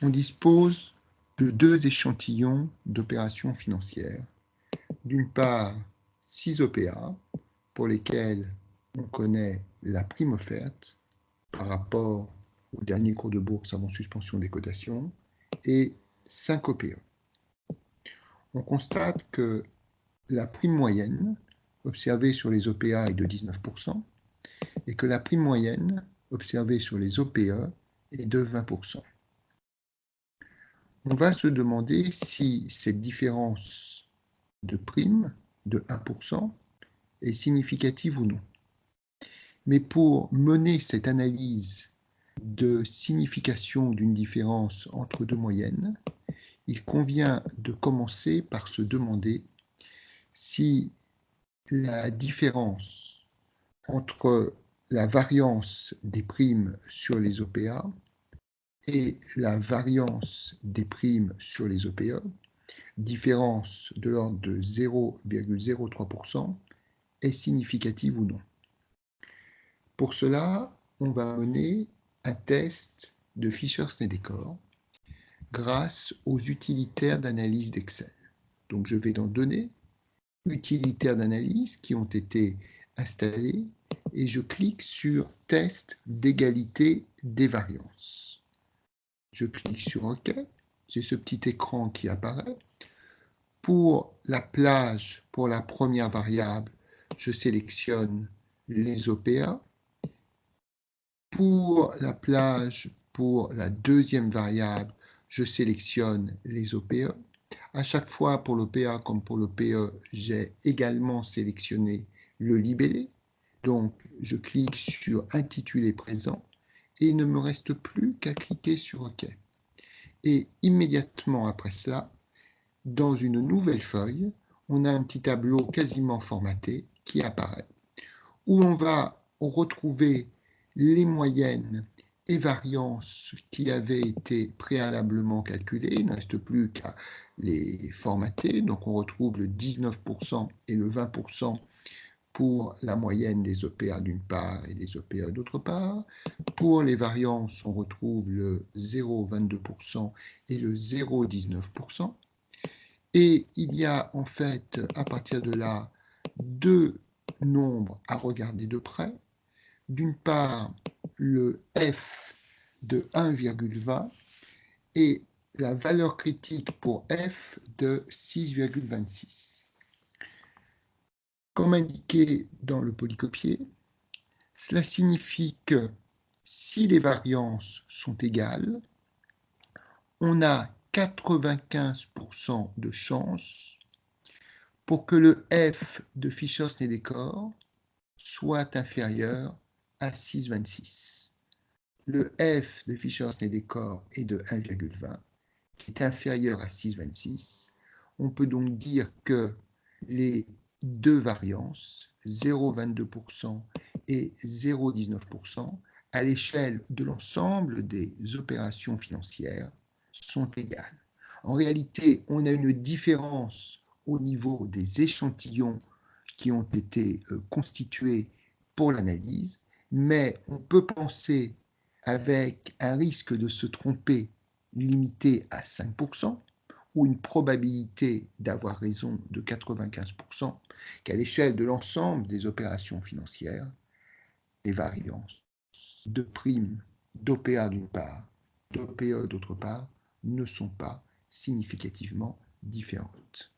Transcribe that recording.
on dispose de deux échantillons d'opérations financières. D'une part, 6 OPA pour lesquels on connaît la prime offerte par rapport au dernier cours de bourse avant suspension des cotations, et 5 OPA. On constate que la prime moyenne observée sur les OPA est de 19% et que la prime moyenne observée sur les OPE est de 20%. On va se demander si cette différence de prime de 1% est significative ou non. Mais pour mener cette analyse de signification d'une différence entre deux moyennes, il convient de commencer par se demander si la différence entre la variance des primes sur les OPA et la variance des primes sur les OPE, différence de l'ordre de 0,03%, est significative ou non. Pour cela, on va mener un test de Fisher-Snelldécor grâce aux utilitaires d'analyse d'Excel. Donc je vais dans Données, utilitaires d'analyse qui ont été installés et je clique sur Test d'égalité des variances. Je clique sur OK, j'ai ce petit écran qui apparaît. Pour la plage, pour la première variable, je sélectionne les OPA. Pour la plage, pour la deuxième variable, je sélectionne les OPE. À chaque fois, pour l'OPA comme pour l'OPE, j'ai également sélectionné le libellé. Donc, je clique sur Intitulé présent et il ne me reste plus qu'à cliquer sur OK. Et immédiatement après cela, dans une nouvelle feuille, on a un petit tableau quasiment formaté qui apparaît, où on va retrouver les moyennes et variances qui avaient été préalablement calculées. Il ne reste plus qu'à les formater. Donc on retrouve le 19% et le 20% pour la moyenne des OPA d'une part et des OPA d'autre part. Pour les variances, on retrouve le 0,22% et le 0,19%. Et il y a en fait, à partir de là, deux nombres à regarder de près. D'une part, le f de 1,20 et la valeur critique pour f de 6,26. Comme indiqué dans le polycopier, cela signifie que si les variances sont égales, on a 95% de chance pour que le f de Fisher-Snelldécor soit inférieur à 6,26. Le f de Fisher-Snelldécor est de 1,20, qui est inférieur à 6,26. On peut donc dire que les deux variances, 0,22% et 0,19%, à l'échelle de l'ensemble des opérations financières, sont égales. En réalité, on a une différence au niveau des échantillons qui ont été constitués pour l'analyse, mais on peut penser avec un risque de se tromper limité à 5%, ou une probabilité d'avoir raison de 95%, qu'à l'échelle de l'ensemble des opérations financières, les variances de primes d'OPA d'une part, d'OPE d'autre part, ne sont pas significativement différentes.